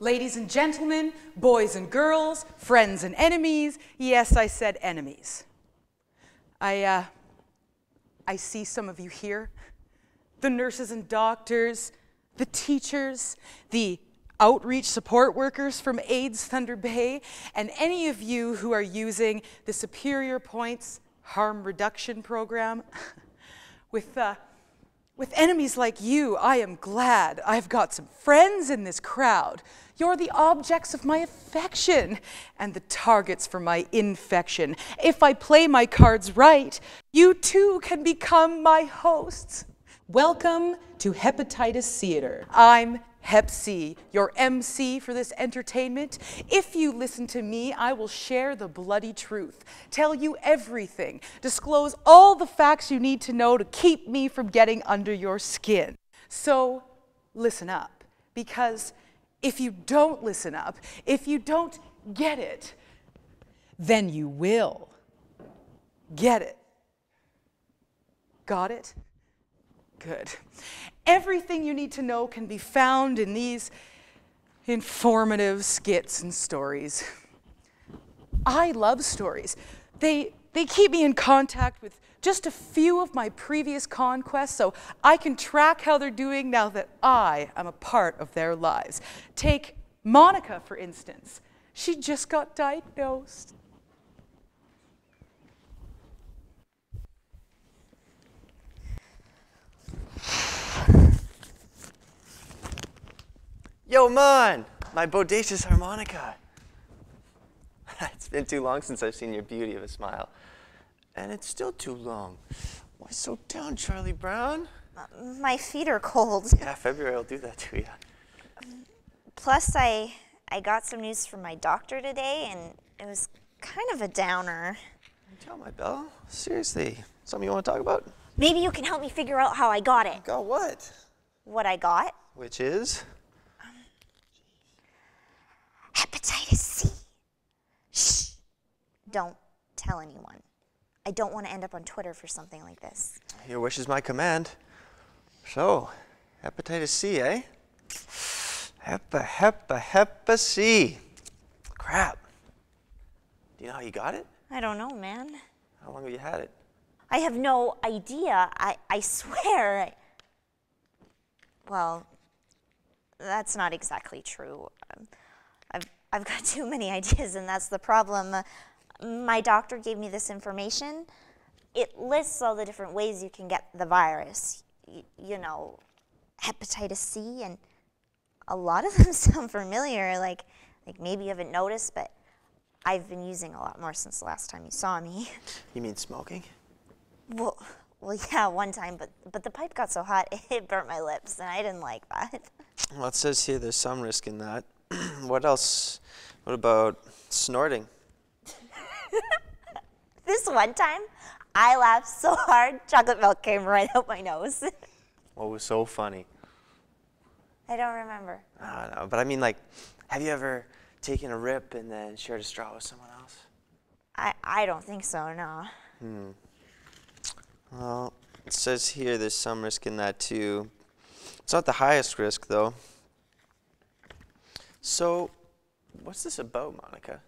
Ladies and gentlemen, boys and girls, friends and enemies. Yes, I said enemies. I see some of you here. The nurses and doctors, the teachers, the outreach support workers from AIDS Thunder Bay, and any of you who are using the Superior Points Harm Reduction Program. With enemies like you, I am glad I've got some friends in this crowd. You're the objects of my affection and the targets for my infection. If I play my cards right, you too can become my hosts. Welcome to Hepatitis C-eatre. I'm Hep C, your MC for this entertainment. If you listen to me, I will share the bloody truth, tell you everything, disclose all the facts you need to know to keep me from getting under your skin. So listen up, because if you don't listen up, if you don't get it, then you will get it. Got it? Good. Everything you need to know can be found in these informative skits and stories. I love stories. They keep me in contact with just a few of my previous conquests, so I can track how they're doing now that I am a part of their lives. Take Monica, for instance. She just got diagnosed. Yo, man! My bodacious harmonica. It's been too long since I've seen your beauty of a smile. And it's still too long. Why so down, Charlie Brown? My feet are cold. Yeah, February will do that to you. Plus, I got some news from my doctor today, and it was kind of a downer. Tell my bell. Seriously, something you want to talk about? Maybe you can help me figure out how I got it. Got what? What I got? Which is? Hepatitis C. Shh. Don't tell anyone. I don't want to end up on Twitter for something like this. Your wish is my command. So, hepatitis C, eh? Hepa C. Crap. Do you know how you got it? I don't know, man. How long have you had it? I have no idea. I swear. Well, that's not exactly true. I've got too many ideas, and that's the problem. My doctor gave me this information. It lists all the different ways you can get the virus. You know, hepatitis C, and a lot of them sound familiar, like maybe you haven't noticed, but I've been using a lot more since the last time you saw me. You mean smoking? Well, yeah, one time, but the pipe got so hot, it burnt my lips, and I didn't like that. Well, it says here there's some risk in that. What else? What about snorting? This one time, I laughed so hard, chocolate milk came right out my nose. What was so funny? I don't remember. I don't know, but I mean, like, have you ever taken a rip and then shared a straw with someone else? I don't think so, no. Well, it says here there's some risk in that too. It's not the highest risk, though. So, what's this about, Monica?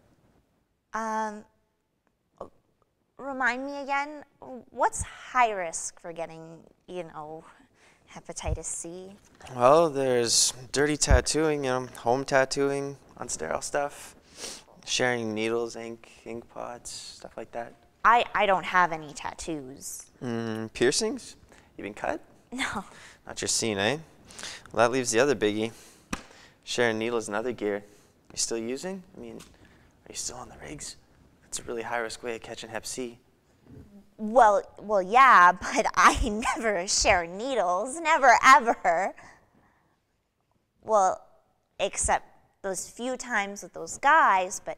Remind me again, what's high risk for getting, hepatitis C? Well, there's dirty tattooing, home tattooing, unsterile stuff, sharing needles, ink pots, stuff like that. I don't have any tattoos. Piercings? You been cut? No. Not your scene, eh? Well, that leaves the other biggie. Sharing needles and other gear. You still using? I mean, are you still on the rigs? It's a really high-risk way of catching Hep C. Well, yeah, but I never share needles, never, ever. Well, except those few times with those guys, but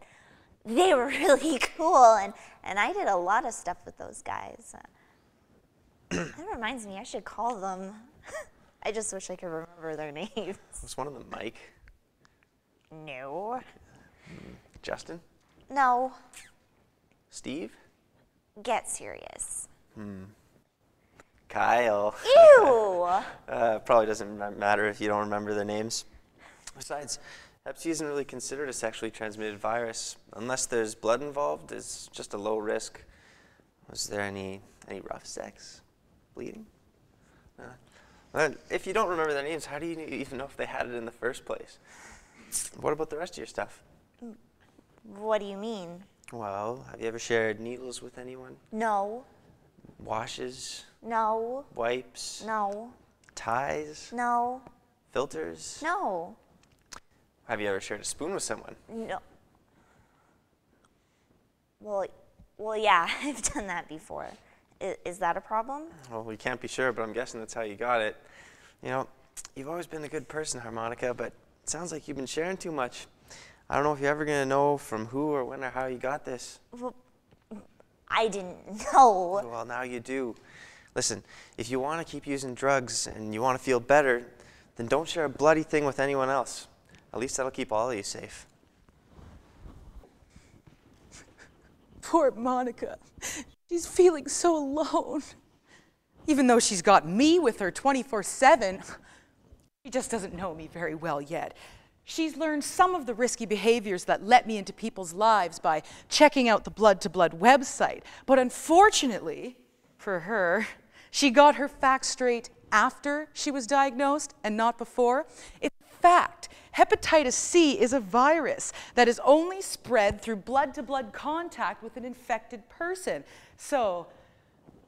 they were really cool, and I did a lot of stuff with those guys. That reminds me, I should call them. I just wish I could remember their names. Was one of them Mike? No. Justin? No. Steve? Get serious. Kyle. Ew! Probably doesn't matter if you don't remember their names. Besides, Hep C isn't really considered a sexually transmitted virus. Unless there's blood involved, it's just a low risk. Was there any rough sex? Bleeding? If you don't remember their names, how do you even know if they had it in the first place? What about the rest of your stuff? What do you mean? Well, have you ever shared needles with anyone? No. Washes? No. Wipes? No. Ties? No. Filters? No. Have you ever shared a spoon with someone? No. Well, yeah, I've done that before. Is that a problem? Well, we can't be sure, but I'm guessing that's how you got it. You know, you've always been a good person, Harmonica, but it sounds like you've been sharing too much. I don't know if you're ever going to know from who or when or how you got this. Well, I didn't know. Well, now you do. Listen, if you want to keep using drugs and you want to feel better, then don't share a bloody thing with anyone else. At least that'll keep all of you safe. Poor Monica. She's feeling so alone. Even though she's got me with her 24/7, she just doesn't know me very well yet. She's learned some of the risky behaviors that let me into people's lives by checking out the Blood2Blood website. But unfortunately for her, she got her facts straight after she was diagnosed and not before. In fact, hepatitis C is a virus that is only spread through blood-to-blood contact with an infected person. So,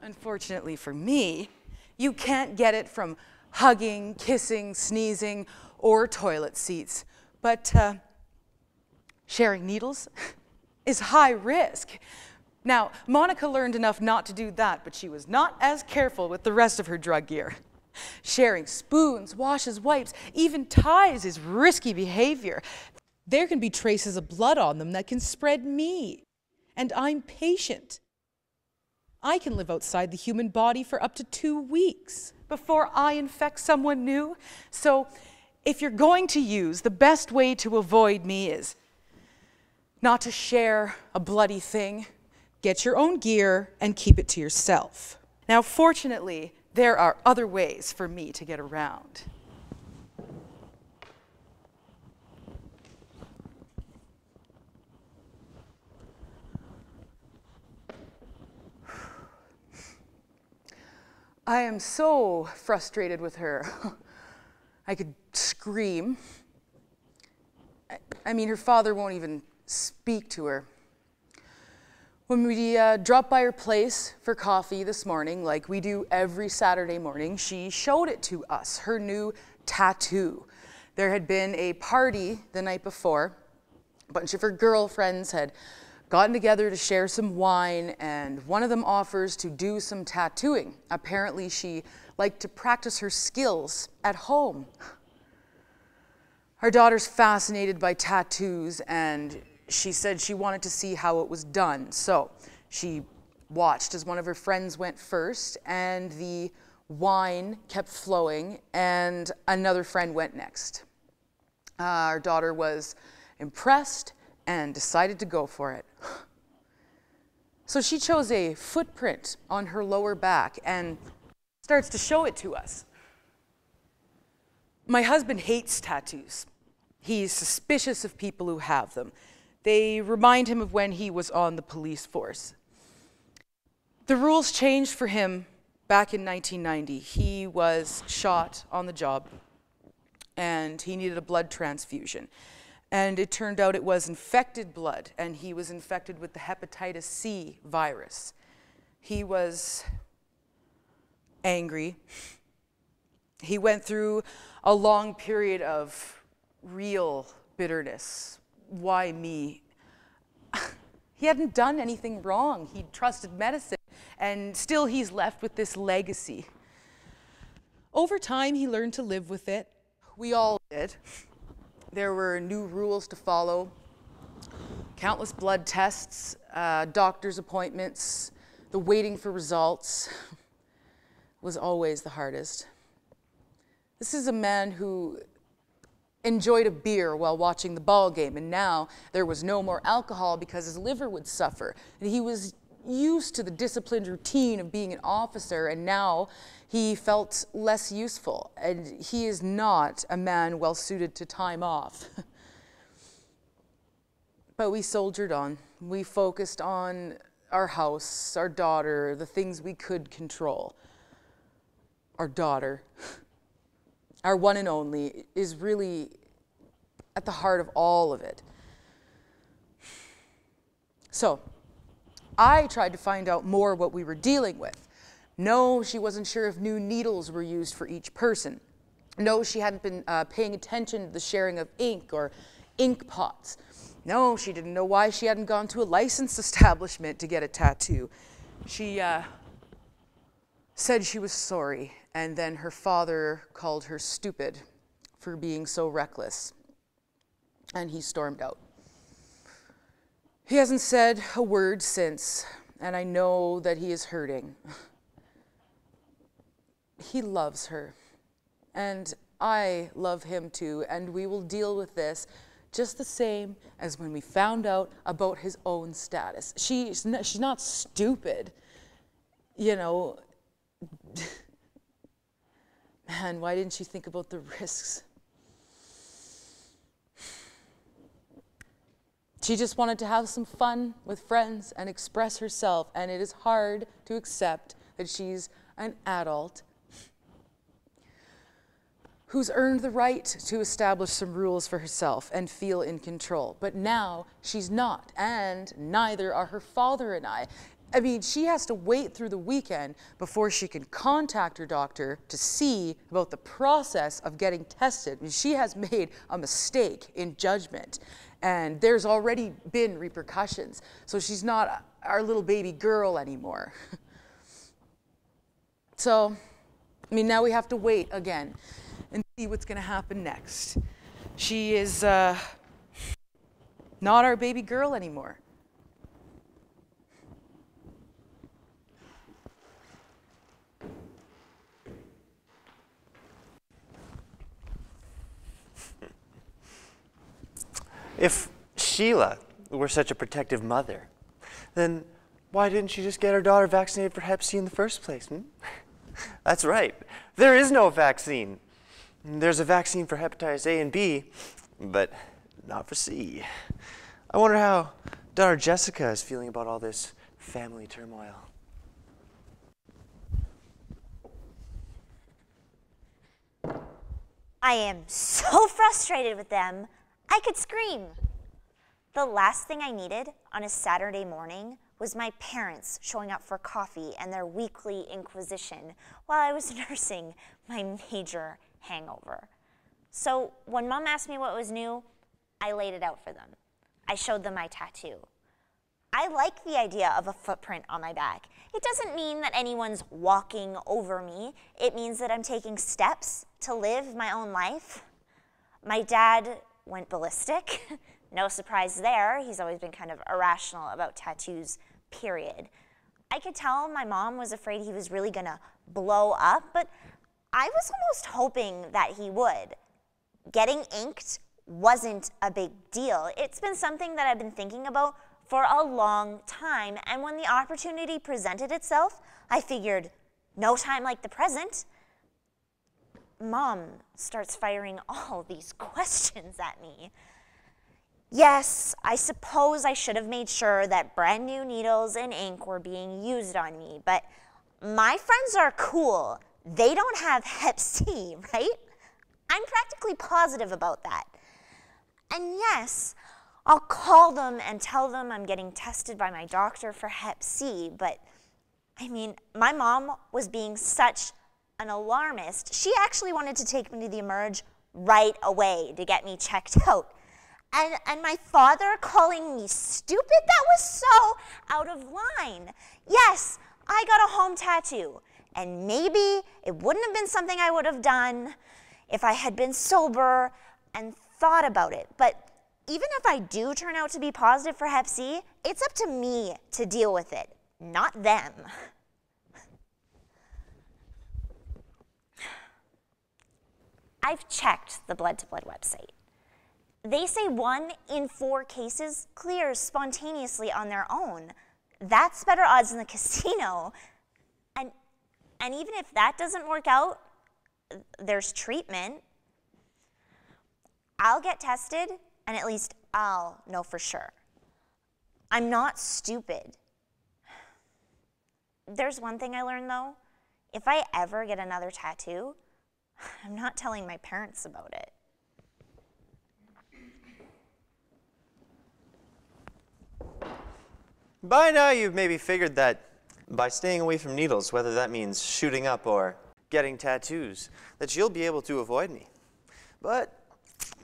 unfortunately for me, you can't get it from hugging, kissing, sneezing, or toilet seats. But sharing needles is high risk. Now, Monica learned enough not to do that, but she was not as careful with the rest of her drug gear. Sharing spoons, washes, wipes, even ties is risky behavior. There can be traces of blood on them that can spread me. And I'm patient. I can live outside the human body for up to 2 weeks before I infect someone new. So if you're going to use, the best way to avoid me is not to share a bloody thing. Get your own gear and keep it to yourself. Now, fortunately, there are other ways for me to get around. I am so frustrated with her. I could scream. I mean, her father won't even speak to her. When we dropped by her place for coffee this morning, like we do every Saturday morning, she showed it to us, her new tattoo. There had been a party the night before. A bunch of her girlfriends had gotten together to share some wine, and one of them offers to do some tattooing. Apparently, she liked to practice her skills at home. Our daughter's fascinated by tattoos, and she said she wanted to see how it was done. So she watched as one of her friends went first, and the wine kept flowing, and another friend went next. Our daughter was impressed and decided to go for it. So she chose a footprint on her lower back and starts to show it to us. My husband hates tattoos. He's suspicious of people who have them. They remind him of when he was on the police force. The rules changed for him back in 1990. He was shot on the job and he needed a blood transfusion. And it turned out it was infected blood, and he was infected with the hepatitis C virus. He was angry. He went through a long period of real bitterness. Why me? He hadn't done anything wrong. He trusted medicine, and still he's left with this legacy. Over time, he learned to live with it. We all did. There were new rules to follow, countless blood tests, doctor's appointments, the waiting for results was always the hardest. This is a man who enjoyed a beer while watching the ball game, and now there was no more alcohol because his liver would suffer. And he was used to the disciplined routine of being an officer, and now he felt less useful, and he is not a man well suited to time off. But we soldiered on. We focused on our house, our daughter, the things we could control. Our daughter, our one and only, is really at the heart of all of it. So, I tried to find out more what we were dealing with. No, she wasn't sure if new needles were used for each person. No, she hadn't been paying attention to the sharing of ink or ink pots. No, she didn't know why she hadn't gone to a licensed establishment to get a tattoo. She said she was sorry, and then her father called her stupid for being so reckless, and he stormed out. He hasn't said a word since, and I know that he is hurting. He loves her, and I love him too, and we will deal with this just the same as when we found out about his own status. She's not stupid, you know. Man, why didn't she think about the risks? She just wanted to have some fun with friends and express herself, and it is hard to accept that she's an adult who's earned the right to establish some rules for herself and feel in control. But now she's not, and neither are her father and I. I mean, she has to wait through the weekend before she can contact her doctor to see about the process of getting tested. I mean, she has made a mistake in judgment, and there's already been repercussions. So she's not our little baby girl anymore. So, I mean, now we have to wait again and see what's going to happen next. She is not our baby girl anymore. If Sheila were such a protective mother, then why didn't she just get her daughter vaccinated for Hep C in the first place? That's right. There is no vaccine. There's a vaccine for hepatitis A and B, but not for C. I wonder how daughter Jessica is feeling about all this family turmoil. I am so frustrated with them, I could scream. The last thing I needed on a Saturday morning was my parents showing up for coffee and their weekly inquisition while I was nursing my major hangover. So when Mom asked me what was new, I laid it out for them. I showed them my tattoo. I like the idea of a footprint on my back. It doesn't mean that anyone's walking over me. It means that I'm taking steps to live my own life. My dad went ballistic. No surprise there. He's always been kind of irrational about tattoos, period. I could tell my mom was afraid he was really gonna blow up, but I was almost hoping that he would. Getting inked wasn't a big deal. It's been something that I've been thinking about for a long time, and when the opportunity presented itself, I figured, no time like the present. Mom starts firing all these questions at me. Yes, I suppose I should have made sure that brand new needles and ink were being used on me, but my friends are cool. They don't have Hep C, right? I'm practically positive about that. And yes, I'll call them and tell them I'm getting tested by my doctor for Hep C, but I mean, my mom was being such an alarmist. She actually wanted to take me to the Emerge right away to get me checked out. And my father calling me stupid, that was so out of line. Yes, I got a home tattoo, and maybe it wouldn't have been something I would have done if I had been sober and thought about it. But even if I do turn out to be positive for Hep C, it's up to me to deal with it, not them. I've checked the Blood2Blood website. They say 1 in 4 cases clears spontaneously on their own. That's better odds than the casino. And even if that doesn't work out, there's treatment. I'll get tested, and at least I'll know for sure. I'm not stupid. There's one thing I learned though. If I ever get another tattoo, I'm not telling my parents about it. By now you've maybe figured that by staying away from needles, whether that means shooting up or getting tattoos, that you'll be able to avoid me. But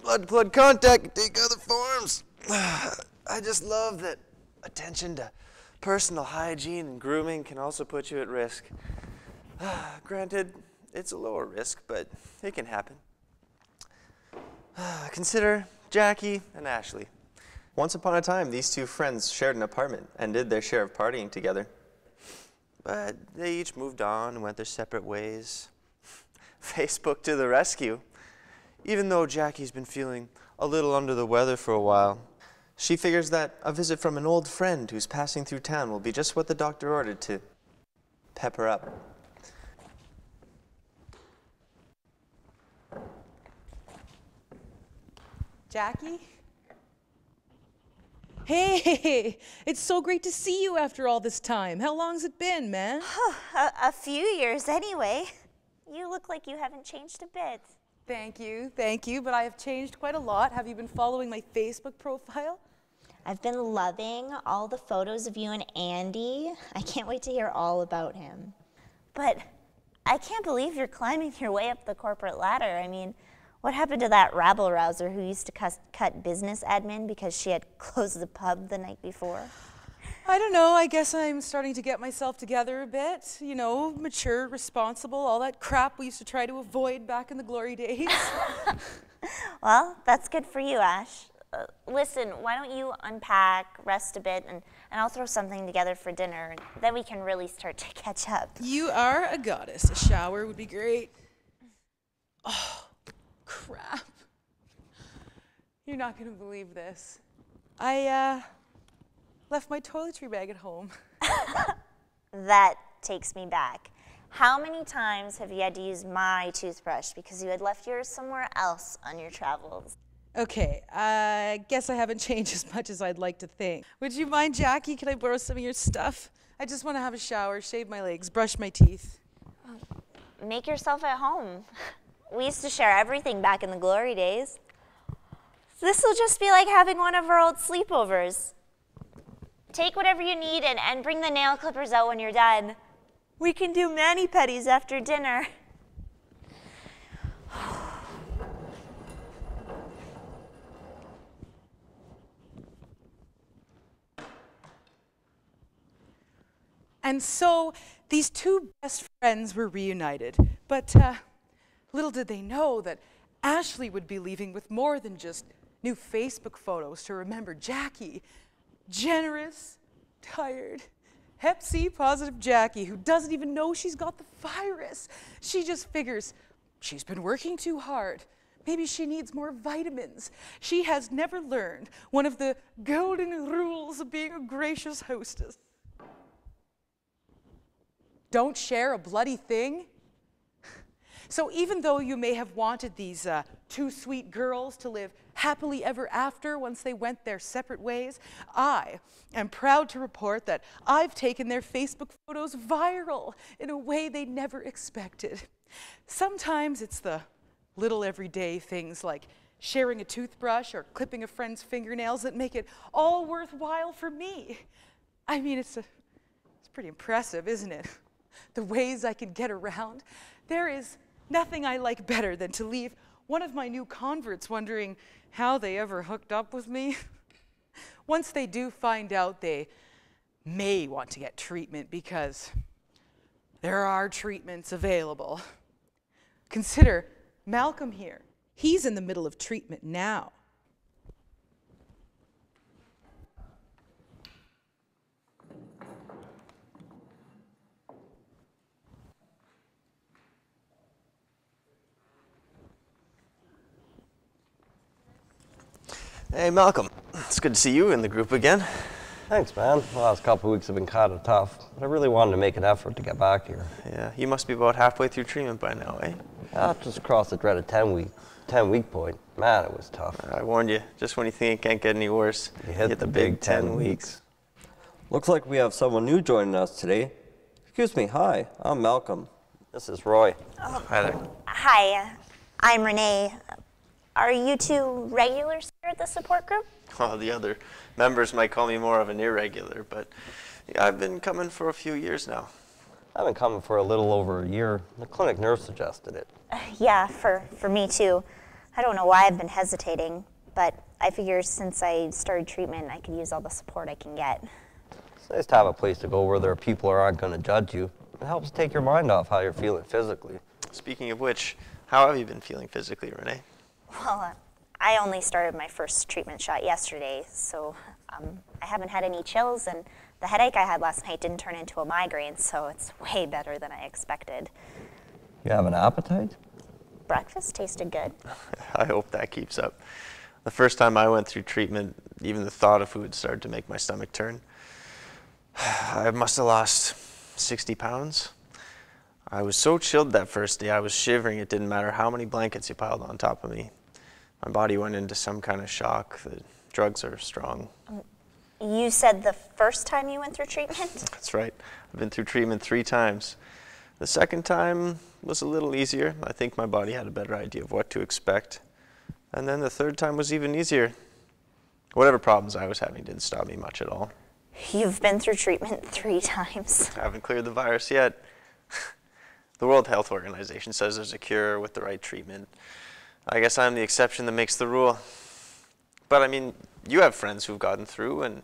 blood-to-blood contact can take other forms. I just love that attention to personal hygiene and grooming can also put you at risk. Granted, it's a lower risk, but it can happen. Consider Jackie and Ashley. Once upon a time, these two friends shared an apartment and did their share of partying together. But they each moved on and went their separate ways. Facebook to the rescue. Even though Jackie's been feeling a little under the weather for a while, she figures that a visit from an old friend who's passing through town will be just what the doctor ordered to pep her up. Jackie? Hey, it's so great to see you after all this time. How long's it been, man? A few years anyway. You look like you haven't changed a bit. Thank you, but I have changed quite a lot. Have you been following my Facebook profile? I've been loving all the photos of you and Andy. I can't wait to hear all about him. But I can't believe you're climbing your way up the corporate ladder. I mean, what happened to that rabble-rouser who used to cut business admin because she had closed the pub the night before? I don't know. I guess I'm starting to get myself together a bit. You know, mature, responsible, all that crap we used to try to avoid back in the glory days. Well, that's good for you, Ash. Listen, why don't you unpack, rest a bit, and I'll throw something together for dinner, and then we can really start to catch up. You are a goddess. A shower would be great. Oh, crap. You're not going to believe this. I left my toiletry bag at home. That takes me back. How many times have you had to use my toothbrush because you had left yours somewhere else on your travels? Okay, I guess I haven't changed as much as I'd like to think. Would you mind, Jackie? Can I borrow some of your stuff? I just want to have a shower, shave my legs, brush my teeth. Make yourself at home. We used to share everything back in the glory days. This will just be like having one of our old sleepovers. Take whatever you need and bring the nail clippers out when you're done. We can do mani-pedis after dinner. And so these two best friends were reunited. But little did they know that Ashley would be leaving with more than just new Facebook photos to remember Jackie. Generous, tired, Hep C positive Jackie who doesn't even know she's got the virus. She just figures she's been working too hard. Maybe she needs more vitamins. She has never learned one of the golden rules of being a gracious hostess. Don't share a bloody thing. So even though you may have wanted these two sweet girls to live happily ever after once they went their separate ways, I am proud to report that I've taken their Facebook photos viral in a way they never expected. Sometimes it's the little everyday things like sharing a toothbrush or clipping a friend's fingernails that make it all worthwhile for me. I mean, it's pretty impressive, isn't it? The ways I can get around. There is nothing I like better than to leave one of my new converts wondering how they ever hooked up with me. Once they do find out, they may want to get treatment because there are treatments available. Consider Malcolm here. He's in the middle of treatment now. Hey, Malcolm. It's good to see you in the group again. Thanks, man. The last couple of weeks have been kind of tough, but I really wanted to make an effort to get back here. Yeah, you must be about halfway through treatment by now, eh? I just crossed the dreaded 10-week point. Man, it was tough. I warned you, just when you think it can't get any worse, You hit the big 10 weeks. Looks like we have someone new joining us today. Excuse me, hi, I'm Malcolm. This is Roy. Hi there. Hi, I'm Renee. Are you two regulars here at the support group? Well, the other members might call me more of an irregular, but yeah, I've been coming for a few years now. I've been coming for a little over a year. The clinic nurse suggested it. Yeah, for me too. I don't know why I've been hesitating, but I figure since I started treatment, I could use all the support I can get. It's nice to have a place to go where there are people who aren't going to judge you. It helps take your mind off how you're feeling physically. Speaking of which, how have you been feeling physically, Renee? Well, I only started my first treatment shot yesterday, so I haven't had any chills, and the headache I had last night didn't turn into a migraine, so it's way better than I expected. You have an appetite? Breakfast tasted good. I hope that keeps up. The first time I went through treatment, even the thought of food started to make my stomach turn. I must have lost 60 pounds. I was so chilled that first day, I was shivering. It didn't matter how many blankets you piled on top of me. My body went into some kind of shock. The drugs are strong. You said the first time you went through treatment? That's right. I've been through treatment 3 times. The second time was a little easier. I think my body had a better idea of what to expect. And then the third time was even easier. Whatever problems I was having didn't stop me much at all. You've been through treatment 3 times. I haven't cleared the virus yet. The World Health Organization says there's a cure with the right treatment. I guess I'm the exception that makes the rule. But I mean, you have friends who've gotten through, and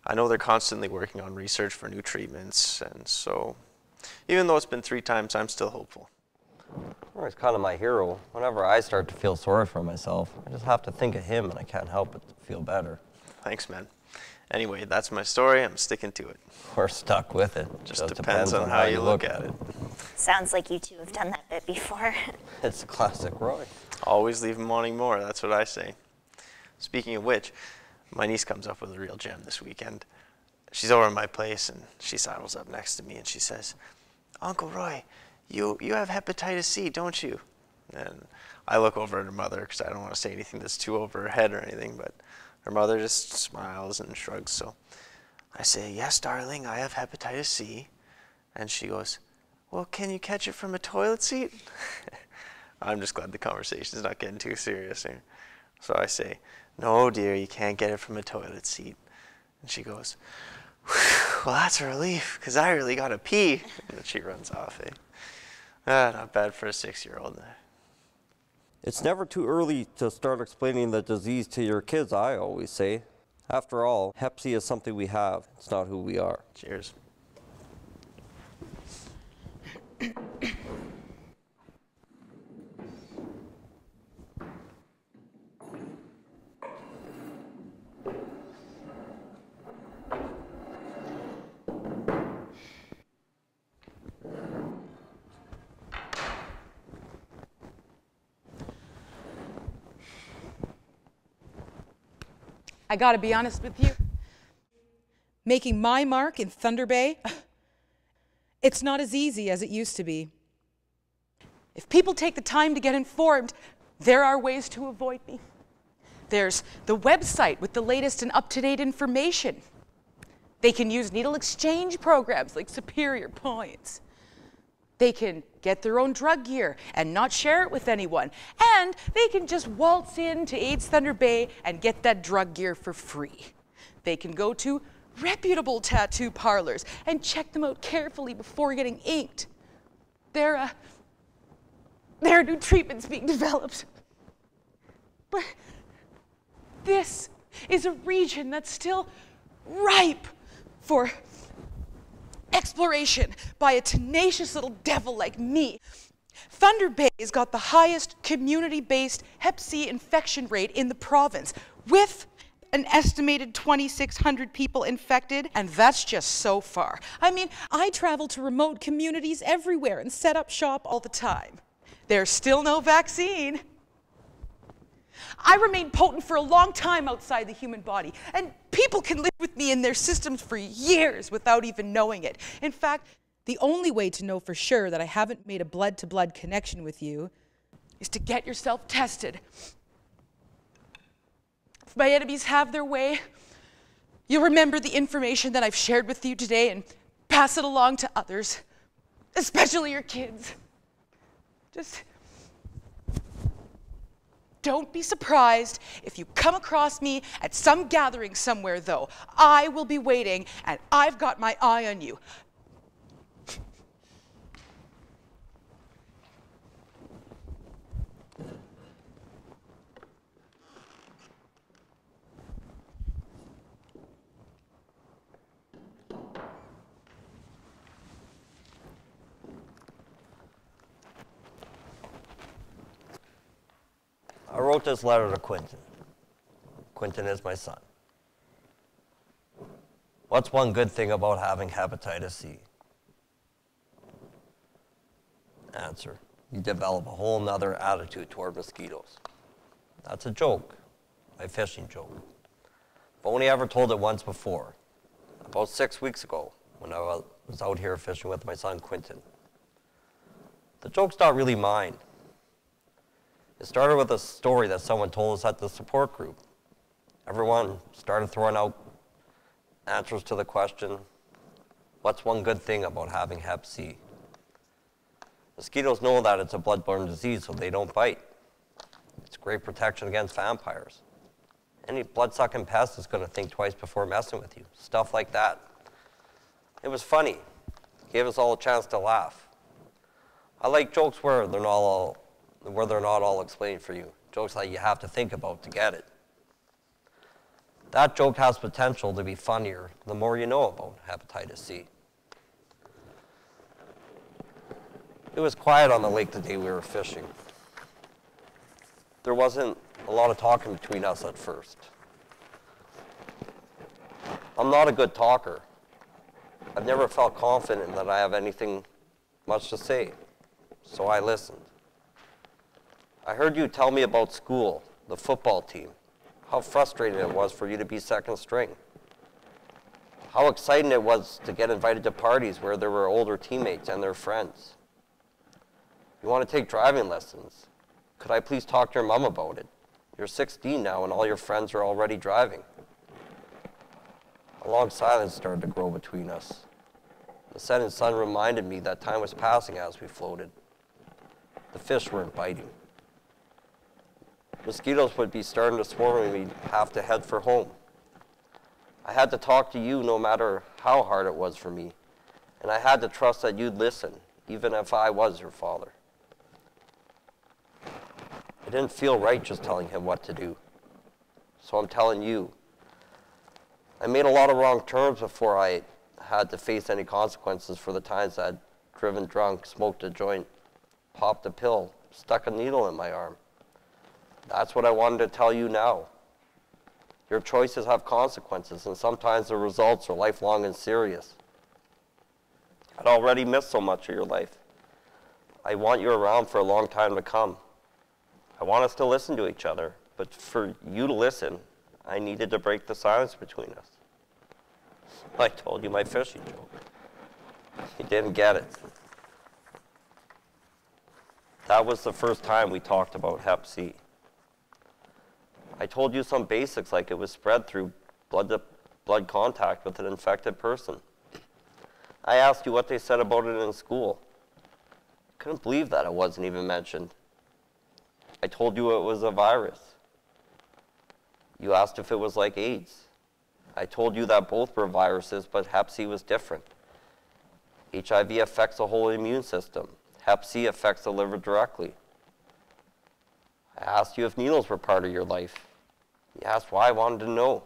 I know they're constantly working on research for new treatments, and so even though it's been 3 times, I'm still hopeful. Roy's kind of my hero. Whenever I start to feel sorry for myself, I just have to think of him and I can't help but feel better. Thanks, man. Anyway, that's my story. I'm sticking to it. We're stuck with it. Just depends on how you look at it. Sounds like you two have done that bit before. It's a classic Roy. Always leave them wanting more, that's what I say. Speaking of which, my niece comes up with a real gem this weekend. She's over at my place and she sidles up next to me and she says, "Uncle Roy, you have hepatitis C, don't you?" And I look over at her mother because I don't want to say anything that's too over her head or anything, but her mother just smiles and shrugs. So I say, "Yes, darling, I have hepatitis C." And she goes, "Well, can you catch it from a toilet seat?" I'm just glad the conversation's not getting too serious here. So I say, "No, dear, you can't get it from a toilet seat." And she goes, "Well, that's a relief, because I really got to pee." And then she runs off, eh? Not bad for a 6-year-old. It's never too early to start explaining the disease to your kids, I always say. After all, Hep C is something we have. It's not who we are. Cheers. I gotta be honest with you. Making my mark in Thunder Bay, it's not as easy as it used to be. If people take the time to get informed, there are ways to avoid me. There's the website with the latest and up-to-date information. They can use needle exchange programs like Superior Points. They can get their own drug gear and not share it with anyone. And they can just waltz into AIDS Thunder Bay and get that drug gear for free. They can go to reputable tattoo parlors and check them out carefully before getting inked. There are new treatments being developed. But this is a region that's still ripe for exploration by a tenacious little devil like me. Thunder Bay's got the highest community-based Hep C infection rate in the province, with an estimated 2,600 people infected, and that's just so far. I mean, I travel to remote communities everywhere and set up shop all the time. There's still no vaccine. I remain potent for a long time outside the human body, and people can live with me in their systems for years without even knowing it. In fact, the only way to know for sure that I haven't made a blood-to-blood connection with you is to get yourself tested. If my enemies have their way, you'll remember the information that I've shared with you today and pass it along to others, especially your kids. Just don't be surprised if you come across me at some gathering somewhere, though. I will be waiting, and I've got my eye on you. I wrote this letter to Quentin. Quentin is my son. What's one good thing about having hepatitis C? Answer: you develop a whole nother attitude toward mosquitoes. That's a joke, my fishing joke. I've only ever told it once before, about 6 weeks ago, when I was out here fishing with my son Quentin. The joke's not really mine. It started with a story that someone told us at the support group. Everyone started throwing out answers to the question, what's one good thing about having Hep C? Mosquitoes know that it's a blood-borne disease, so they don't bite. It's great protection against vampires. Any blood-sucking pest is going to think twice before messing with you. Stuff like that. It was funny. Gave us all a chance to laugh. I like jokes where they're not all explained for you. Jokes that you have to think about to get it. That joke has potential to be funnier the more you know about hepatitis C. It was quiet on the lake the day we were fishing. There wasn't a lot of talking between us at first. I'm not a good talker. I've never felt confident that I have anything much to say, so I listened. I heard you tell me about school, the football team, how frustrating it was for you to be second string, how exciting it was to get invited to parties where there were older teammates and their friends. You want to take driving lessons. Could I please talk to your mom about it? You're 16 now and all your friends are already driving. A long silence started to grow between us. The setting sun reminded me that time was passing as we floated. The fish weren't biting. Mosquitoes would be starting to swarm and we'd have to head for home. I had to talk to you no matter how hard it was for me, and I had to trust that you'd listen, even if I was your father. It didn't feel right just telling him what to do, so I'm telling you. I made a lot of wrong turns before I had to face any consequences for the times I'd driven drunk, smoked a joint, popped a pill, stuck a needle in my arm. That's what I wanted to tell you now. Your choices have consequences, and sometimes the results are lifelong and serious. I'd already missed so much of your life. I want you around for a long time to come. I want us to listen to each other, but for you to listen, I needed to break the silence between us. I told you my fishing joke. You didn't get it. That was the first time we talked about Hep C. I told you some basics like it was spread through blood-to-blood contact with an infected person. I asked you what they said about it in school. Couldn't believe that it wasn't even mentioned. I told you it was a virus. You asked if it was like AIDS. I told you that both were viruses, but Hep C was different. HIV affects the whole immune system. Hep C affects the liver directly. I asked you if needles were part of your life. You asked why I wanted to know.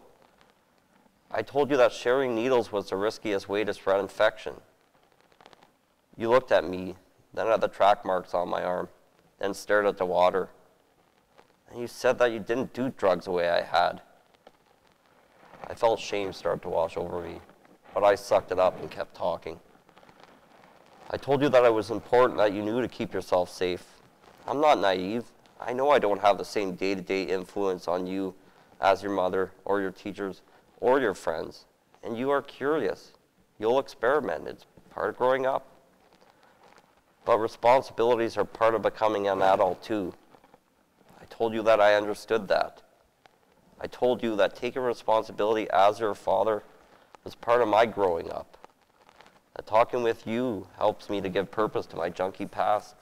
I told you that sharing needles was the riskiest way to spread infection. You looked at me, then at the track marks on my arm, then stared at the water. And you said that you didn't do drugs the way I had. I felt shame start to wash over me, but I sucked it up and kept talking. I told you that it was important that you knew to keep yourself safe. I'm not naive. I know I don't have the same day-to-day influence on you as your mother or your teachers or your friends. And you are curious. You'll experiment. It's part of growing up. But responsibilities are part of becoming an adult too. I told you that I understood that. I told you that taking responsibility as your father was part of my growing up. That talking with you helps me to give purpose to my junkie past.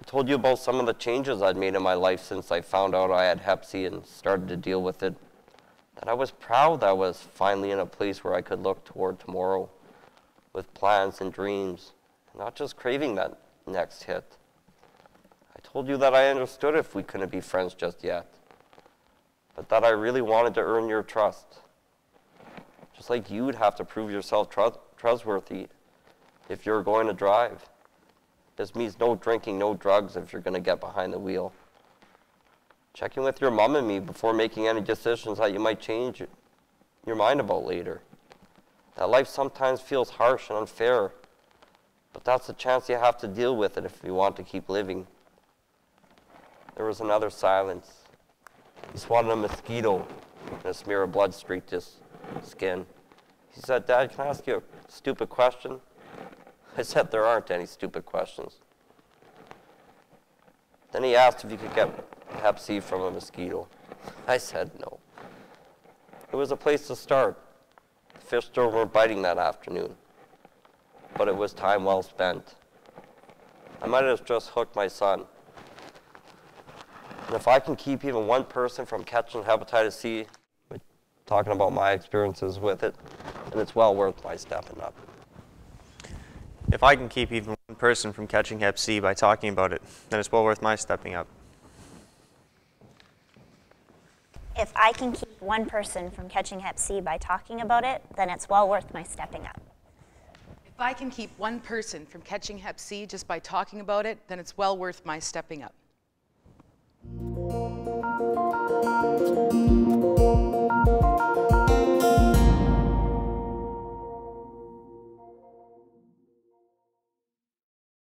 I told you about some of the changes I'd made in my life since I found out I had Hep C and started to deal with it. That I was proud that I was finally in a place where I could look toward tomorrow with plans and dreams, not just craving that next hit. I told you that I understood if we couldn't be friends just yet, but that I really wanted to earn your trust. Just like you'd have to prove yourself trustworthy if you're going to drive. This means no drinking, no drugs if you're going to get behind the wheel. Checking with your mom and me before making any decisions that you might change your mind about later. That life sometimes feels harsh and unfair, but that's the chance you have to deal with it if you want to keep living. There was another silence. He swatted a mosquito and a smear of blood streaked his skin. He said, "Dad, can I ask you a stupid question?" I said, "There aren't any stupid questions." Then he asked if you could get Hep C from a mosquito. I said no. It was a place to start. The fish still weren't biting that afternoon, but it was time well spent. I might have just hooked my son. And if I can keep even one person from catching hepatitis C by talking about my experiences with it, then it's well worth my stepping up. If I can keep even one person from catching Hep C by talking about it, then it's well worth my stepping up. If I can keep one person from catching Hep C by talking about it, then it's well worth my stepping up. If I can keep one person from catching Hep C just by talking about it, then it's well worth my stepping up.